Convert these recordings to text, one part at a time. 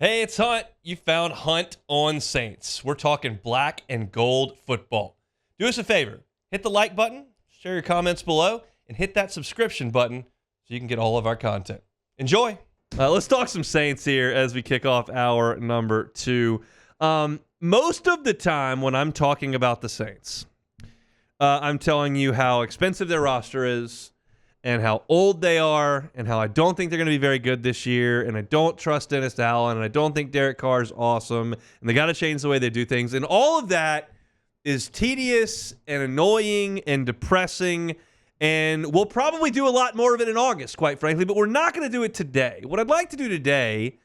Hey, it's Hunt. You found Hunt on Saints. We're talking black and gold football. Do us a favor. Hit the like button, share your comments below, and hit that subscription button so you can get all of our content. Enjoy. Let's talk some Saints here as we kick off hour number 2. Most of the time when I'm talking about the Saints, I'm telling you how expensive their roster is, and how old they are, and how I don't think they're going to be very good this year, and I don't trust Dennis Allen, and I don't think Derek Carr is awesome, and they got to change the way they do things. And all of that is tedious and annoying and depressing, and we'll probably do a lot more of it in August, quite frankly, but we're not going to do it today. What I'd like to do today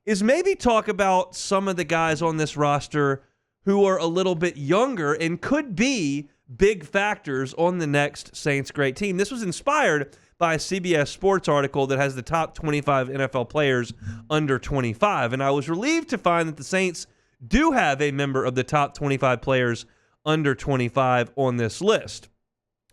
is maybe talk about some of the guys on this roster who are a little bit younger and could be big factors on the next Saints great team. This was inspired by a CBS Sports article that has the top 25 NFL players under 25. And I was relieved to find that the Saints do have a member of the top 25 players under 25 on this list.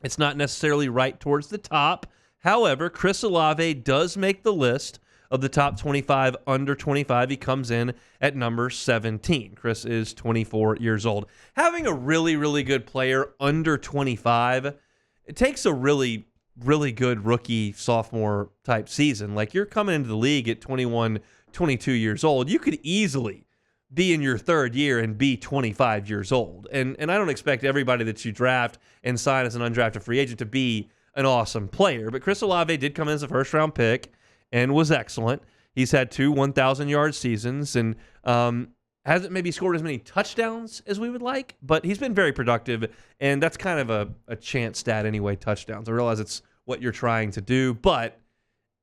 It's not necessarily right towards the top. However, Chris Olave does make the list of the top 25 under 25. He comes in at number 17. Chris is 24 years old. Having a really, really good player under 25, it takes a really, really good rookie sophomore type season. Like, you're coming into the league at 21, 22 years old. You could easily be in your third year and be 25 years old. And I don't expect everybody that you draft and sign as an undrafted free agent to be an awesome player. But Chris Olave did come in as a first-round pick and was excellent. He's had 2 1,000-yard seasons and hasn't maybe scored as many touchdowns as we would like, but he's been very productive, and that's kind of a chance stat anyway, touchdowns. I realize it's what you're trying to do, but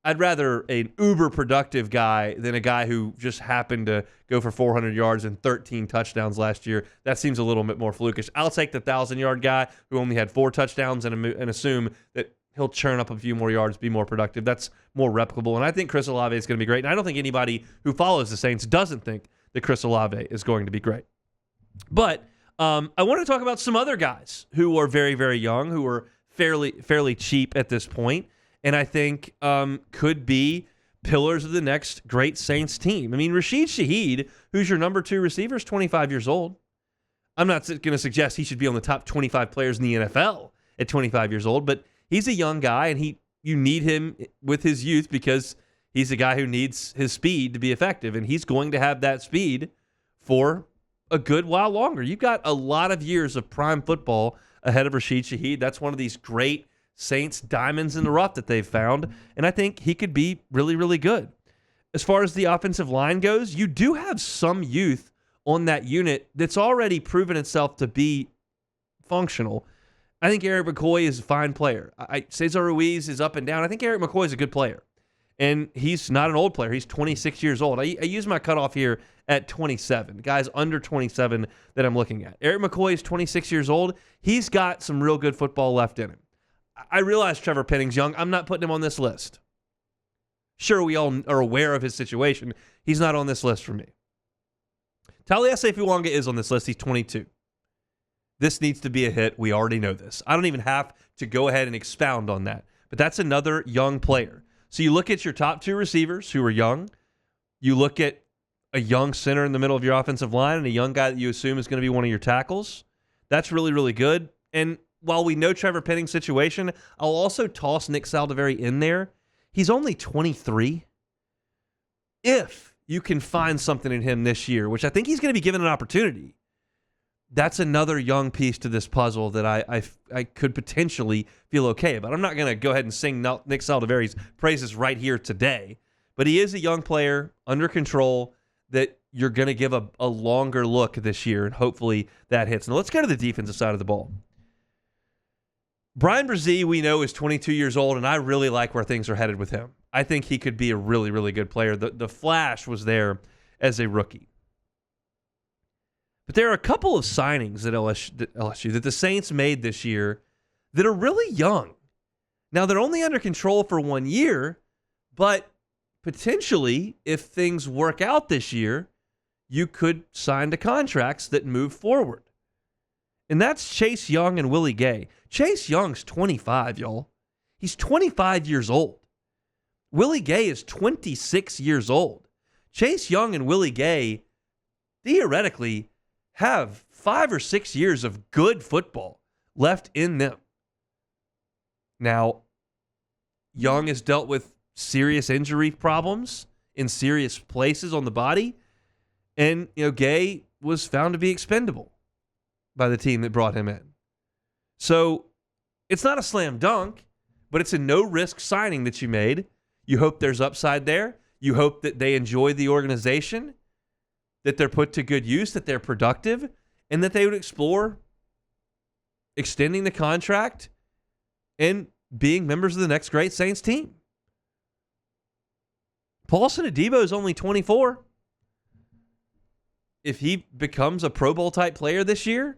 I'd rather an uber-productive guy than a guy who just happened to go for 400 yards and 13 touchdowns last year. That seems a little bit more flukish. I'll take the 1,000-yard guy who only had 4 touchdowns and assume that he'll churn up a few more yards, be more productive. That's more replicable. And I think Chris Olave is going to be great. And I don't think anybody who follows the Saints doesn't think that Chris Olave is going to be great. But I want to talk about some other guys who are very, very young, who are fairly cheap at this point, and I think could be pillars of the next great Saints team. I mean, Rashid Shaheed, who's your number 2 receiver, is 25 years old. I'm not going to suggest he should be on the top 25 players in the NFL at 25 years old, but he's a young guy, and you need him with his youth because he's a guy who needs his speed to be effective, and he's going to have that speed for a good while longer. You've got a lot of years of prime football ahead of Rashid Shaheed. That's one of these great Saints diamonds in the rough that they've found, and I think he could be really, really good. As far as the offensive line goes, you do have some youth on that unit that's already proven itself to be functional. I think Eric McCoy is a fine player. Cesar Ruiz is up and down. I think Eric McCoy is a good player. And he's not an old player. He's 26 years old. I use my cutoff here at 27. Guys under 27 that I'm looking at. Eric McCoy is 26 years old. He's got some real good football left in him. I realize Trevor Penning's young. I'm not putting him on this list. Sure, we all are aware of his situation. He's not on this list for me. Taliesin Fuanga is on this list. He's 22. This needs to be a hit. We already know this. I don't even have to go ahead and expound on that. But that's another young player. So you look at your top 2 receivers who are young. You look at a young center in the middle of your offensive line and a young guy that you assume is going to be one of your tackles. That's really, really good. And while we know Trevor Penning's situation, I'll also toss Nick Saldiveri in there. He's only 23. If you can find something in him this year, which I think he's going to be given an opportunity, that's another young piece to this puzzle that I could potentially feel okay about. I'm not going to go ahead and sing Nick Saldiveri's praises right here today, but he is a young player under control that you're going to give a longer look this year, and hopefully that hits. Now let's go to the defensive side of the ball. Brian Brzee, we know, is 22 years old, and I really like where things are headed with him. I think he could be a really, really good player. The flash was there as a rookie. But there are a couple of signings at LSU that the Saints made this year that are really young. Now, they're only under control for 1 year, but potentially, if things work out this year, you could sign to contracts that move forward. And that's Chase Young and Willie Gay. Chase Young's 25, y'all. He's 25 years old. Willie Gay is 26 years old. Chase Young and Willie Gay theoretically have 5 or 6 years of good football left in them. Now, Young has dealt with serious injury problems in serious places on the body, and Gay was found to be expendable by the team that brought him in. So it's not a slam dunk, but it's a no-risk signing that you made. You hope there's upside there. You hope that they enjoy the organization, that they're put to good use, that they're productive, and that they would explore extending the contract and being members of the next great Saints team. Paulson Adebo is only 24. If he becomes a Pro Bowl type player this year,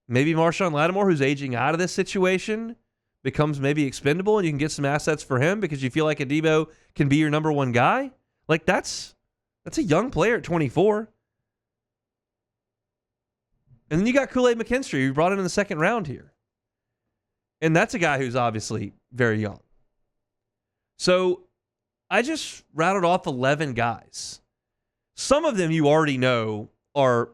maybe Marshawn Lattimore, who's aging out of this situation, becomes maybe expendable and you can get some assets for him because you feel like Adebo can be your number one guy. Like that's a young player at 24. And then you got Kool-Aid McKinstry, who brought in the second round here. And that's a guy who's obviously very young. So I just rattled off 11 guys. Some of them you already know are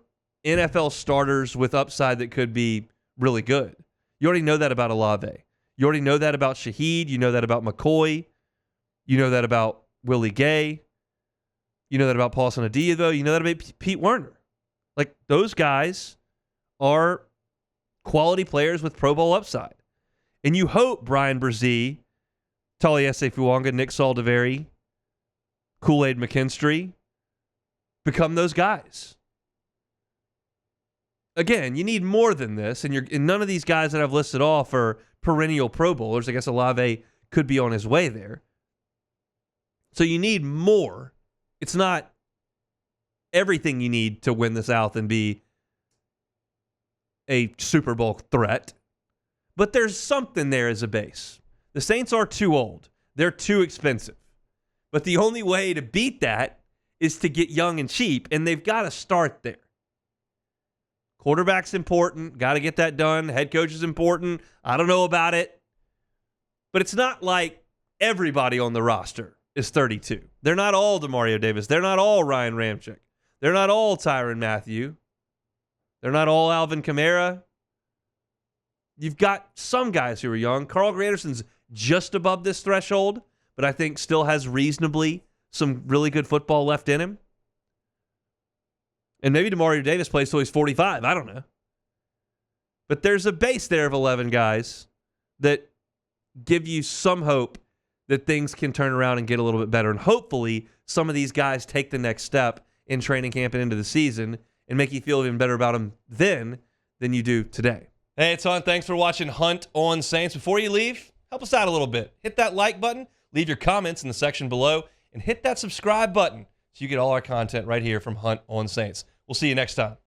NFL starters with upside that could be really good. You already know that about Olave. You already know that about Shaheed. You know that about McCoy. You know that about Willie Gay. You know that about Paulson Adebo. You know that about Pete Werner. Like, those guys are quality players with Pro Bowl upside. And you hope Brian Brzee, Taliese Fuanga, Nick Saldiveri, Kool-Aid McKinstry become those guys. Again, you need more than this, and none of these guys that I've listed off are perennial Pro Bowlers. I guess Olave could be on his way there. So you need more. It's not everything you need to win the South and be a Super Bowl threat, but there's something there as a base. The Saints are too old. They're too expensive. But the only way to beat that is to get young and cheap, and they've got to start there. Quarterback's important. Got to get that done. Head coach is important. I don't know about it. But it's not like everybody on the roster is 32. They're not all DeMario Davis. They're not all Ryan Ramczyk. They're not all Tyrann Mathieu. They're not all Alvin Kamara. You've got some guys who are young. Carl Granderson's just above this threshold, but I think still has reasonably some really good football left in him. And maybe DeMario Davis plays till he's 45. I don't know. But there's a base there of 11 guys that give you some hope that things can turn around and get a little bit better. And hopefully some of these guys take the next step in training camp and into the season and make you feel even better about them then than you do today. Hey, it's Hunt. Thanks for watching Hunt on Saints. Before you leave, help us out a little bit. Hit that like button, leave your comments in the section below, and hit that subscribe button so you get all our content right here from Hunt on Saints. We'll see you next time.